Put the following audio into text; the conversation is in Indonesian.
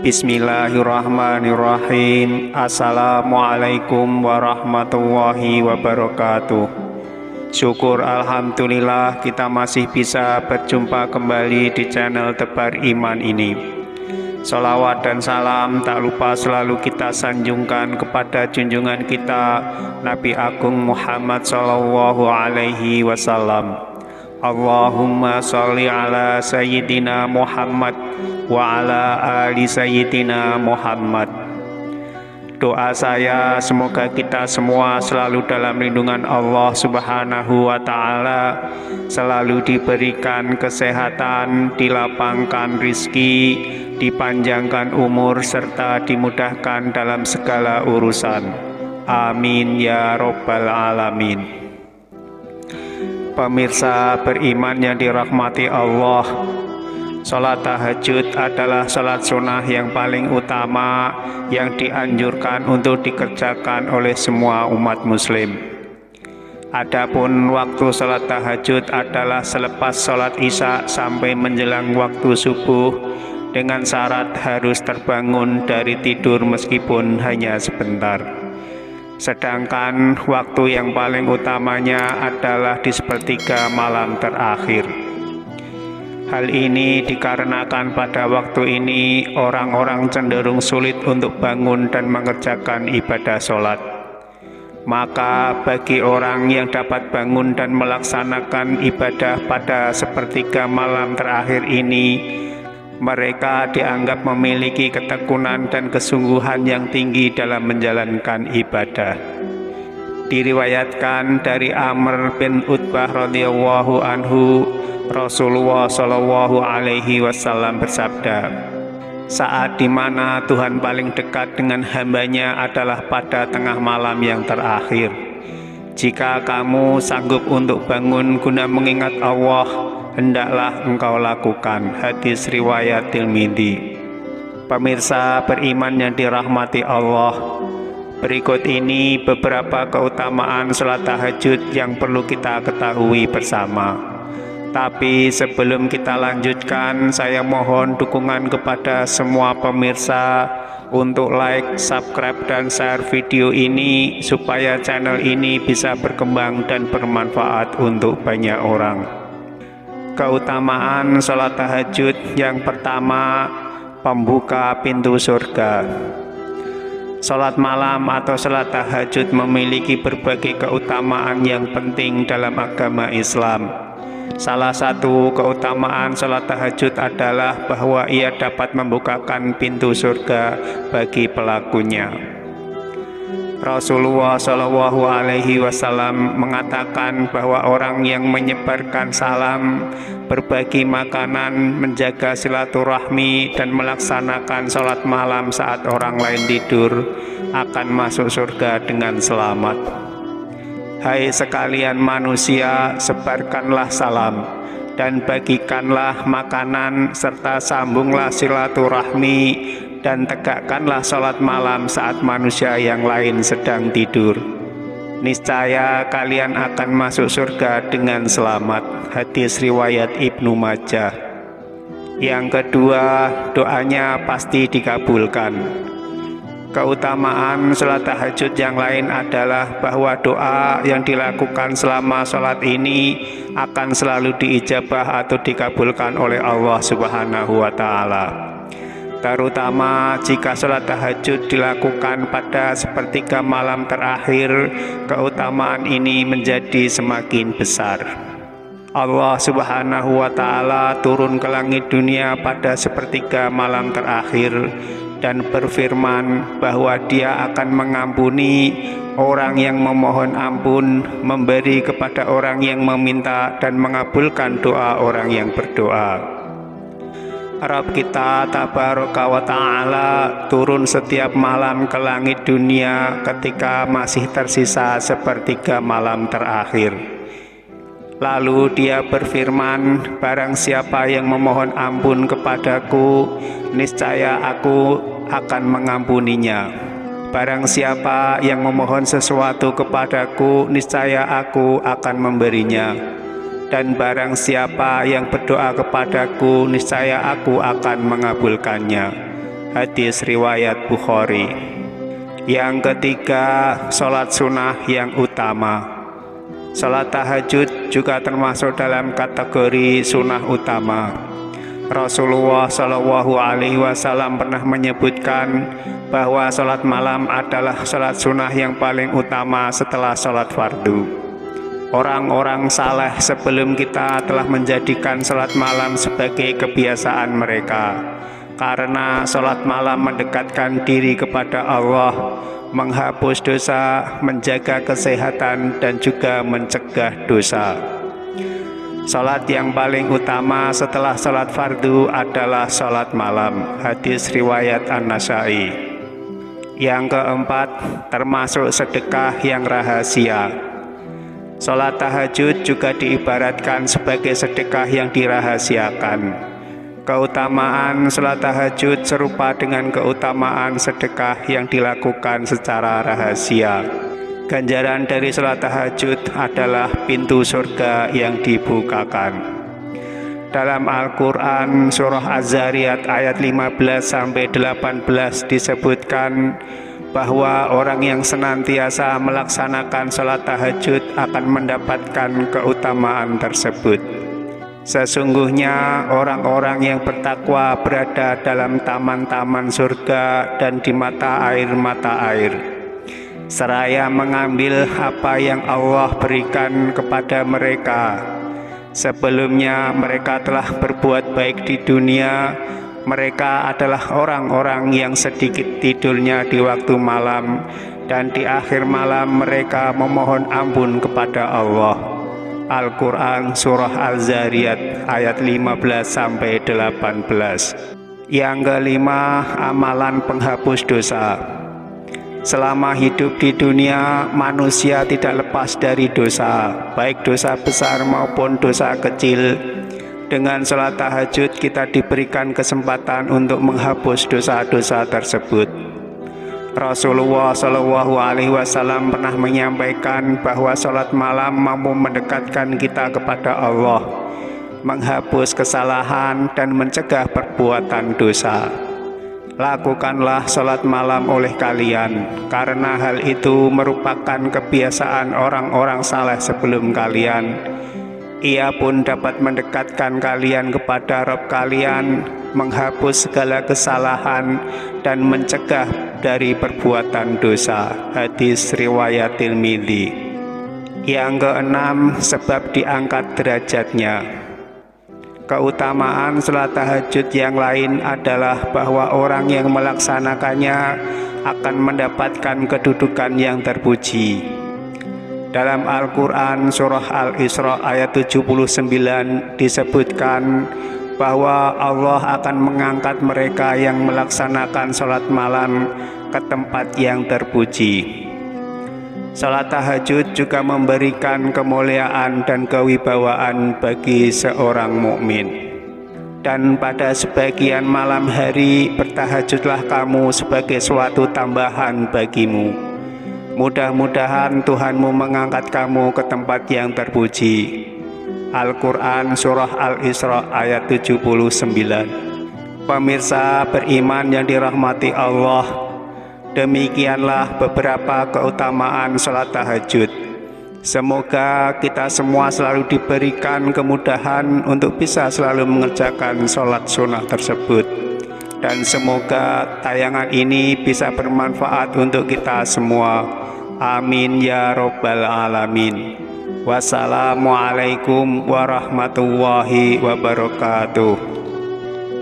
Bismillahirrahmanirrahim. Assalamualaikum warahmatullahi wabarakatuh. Syukur alhamdulillah kita masih bisa berjumpa kembali di channel Tebar Iman ini. Salawat dan salam tak lupa selalu kita sanjungkan kepada junjungan kita Nabi Agung Muhammad Sallallahu Alaihi Wasallam. Allahumma sholli ala Sayyidina Muhammad wa ala ali Sayyidina Muhammad. Doa saya semoga kita semua selalu dalam lindungan Allah Subhanahu wa Ta'ala, selalu diberikan kesehatan, dilapangkan rizki, dipanjangkan umur, serta dimudahkan dalam segala urusan. Amin ya Rabbal Alamin. Pemirsa beriman yang dirahmati Allah, sholat tahajud adalah sholat sunnah yang paling utama yang dianjurkan untuk dikerjakan oleh semua umat muslim. Adapun waktu sholat tahajud adalah selepas sholat isya sampai menjelang waktu subuh, dengan syarat harus terbangun dari tidur meskipun hanya sebentar. Sedangkan waktu yang paling utamanya adalah di sepertiga malam terakhir. Hal ini dikarenakan pada waktu ini orang-orang cenderung sulit untuk bangun dan mengerjakan ibadah sholat. Maka bagi orang yang dapat bangun dan melaksanakan ibadah pada sepertiga malam terakhir ini, mereka dianggap memiliki ketekunan dan kesungguhan yang tinggi dalam menjalankan ibadah. Diriwayatkan dari Amr bin Utbah radhiyallahu anhu, Rasulullah Shallallahu Alaihi Wasallam bersabda, saat dimana Tuhan paling dekat dengan hambanya adalah pada tengah malam yang terakhir. Jika kamu sanggup untuk bangun guna mengingat Allah, hendaklah engkau lakukan. Hadis riwayat Tirmidzi. Pemirsa beriman yang dirahmati Allah, berikut ini beberapa keutamaan salat tahajud yang perlu kita ketahui bersama. Tapi sebelum kita lanjutkan, saya mohon dukungan kepada semua pemirsa untuk like, subscribe, dan share video ini supaya channel ini bisa berkembang dan bermanfaat untuk banyak orang. Keutamaan sholat tahajud yang pertama, pembuka pintu surga. Sholat malam atau sholat tahajud memiliki berbagai keutamaan yang penting dalam agama Islam. Salah satu keutamaan sholat tahajud adalah bahwa ia dapat membukakan pintu surga bagi pelakunya. Rasulullah Shallallahu Alaihi Wasallam mengatakan bahwa orang yang menyebarkan salam, berbagi makanan, menjaga silaturahmi, dan melaksanakan sholat malam saat orang lain tidur akan masuk surga dengan selamat. Hai sekalian manusia, sebarkanlah salam dan bagikanlah makanan serta sambunglah silaturahmi dan tegakkanlah sholat malam saat manusia yang lain sedang tidur. Niscaya kalian akan masuk surga dengan selamat. Hadis riwayat Ibnu Majah. Yang kedua, doanya pasti dikabulkan. Keutamaan sholat tahajud yang lain adalah bahwa doa yang dilakukan selama sholat ini akan selalu diijabah atau dikabulkan oleh Allah Subhanahu wa Ta'ala. Terutama jika sholat tahajud dilakukan pada sepertiga malam terakhir, keutamaan ini menjadi semakin besar. Allah Subhanahu wa Ta'ala turun ke langit dunia pada sepertiga malam terakhir dan berfirman bahwa Dia akan mengampuni orang yang memohon ampun, memberi kepada orang yang meminta, dan mengabulkan doa orang yang berdoa. Rabb kita Tabaraka wa Ta'ala turun setiap malam ke langit dunia ketika masih tersisa sepertiga malam terakhir. Lalu Dia berfirman, barang siapa yang memohon ampun kepadaku, niscaya aku akan mengampuninya. Barang siapa yang memohon sesuatu kepadaku, niscaya aku akan memberinya. Dan barang siapa yang berdoa kepadaku, niscaya aku akan mengabulkannya. Hadis riwayat Bukhari. Yang ketiga, sholat sunnah yang utama. Sholat tahajud juga termasuk dalam kategori sunnah utama. Rasulullah Shallallahu Alaihi Wasallam pernah menyebutkan bahwa sholat malam adalah sholat sunnah yang paling utama setelah sholat fardu. Orang-orang saleh sebelum kita telah menjadikan sholat malam sebagai kebiasaan mereka, karena sholat malam mendekatkan diri kepada Allah, menghapus dosa, menjaga kesehatan, dan juga mencegah dosa. Sholat yang paling utama setelah sholat fardu adalah sholat malam. Hadis riwayat An-Nasai. Yang keempat, termasuk sedekah yang rahasia. Sholat tahajud juga diibaratkan sebagai sedekah yang dirahasiakan. Keutamaan sholat tahajud serupa dengan keutamaan sedekah yang dilakukan secara rahasia. Ganjaran dari sholat tahajud adalah pintu surga yang dibukakan. Dalam Al-Quran surah Az-Zariyat ayat 15-18 disebutkan bahwa orang yang senantiasa melaksanakan sholat tahajud akan mendapatkan keutamaan tersebut. Sesungguhnya orang-orang yang bertakwa berada dalam taman-taman surga dan di mata air, seraya mengambil apa yang Allah berikan kepada mereka. Sebelumnya mereka telah berbuat baik di dunia. Mereka adalah orang-orang yang sedikit tidurnya di waktu malam, dan di akhir malam mereka memohon ampun kepada Allah. Al-Quran surah Al-Zariyat ayat 15-18. Yang kelima, amalan penghapus dosa. Selama hidup di dunia, manusia tidak lepas dari dosa, baik dosa besar maupun dosa kecil. Dengan sholat tahajud kita diberikan kesempatan untuk menghapus dosa-dosa tersebut. Rasulullah Shallallahu Alaihi Wasallam pernah menyampaikan bahwa sholat malam mampu mendekatkan kita kepada Allah, menghapus kesalahan dan mencegah perbuatan dosa. Lakukanlah sholat malam oleh kalian, karena hal itu merupakan kebiasaan orang-orang saleh sebelum kalian. Ia pun dapat mendekatkan kalian kepada Rabb kalian, menghapus segala kesalahan, dan mencegah dari perbuatan dosa. Hadis riwayat Tirmidzi. Yang keenam, sebab diangkat derajatnya. Keutamaan sholat tahajud yang lain adalah bahwa orang yang melaksanakannya akan mendapatkan kedudukan yang terpuji. Dalam Al-Quran surah Al-Isra ayat 79 disebutkan bahwa Allah akan mengangkat mereka yang melaksanakan sholat malam ke tempat yang terpuji. Sholat tahajud juga memberikan kemuliaan dan kewibawaan bagi seorang mukmin. Dan pada sebagian malam hari bertahajudlah kamu sebagai suatu tambahan bagimu. Mudah-mudahan Tuhanmu mengangkat kamu ke tempat yang terpuji. Al-Quran surah Al-Isra ayat 79. Pemirsa beriman yang dirahmati Allah, demikianlah beberapa keutamaan sholat tahajud. Semoga kita semua selalu diberikan kemudahan untuk bisa selalu mengerjakan sholat sunnah tersebut. Dan semoga tayangan ini bisa bermanfaat untuk kita semua. Amin ya Rabbal Alamin. Wassalamualaikum warahmatullahi wabarakatuh.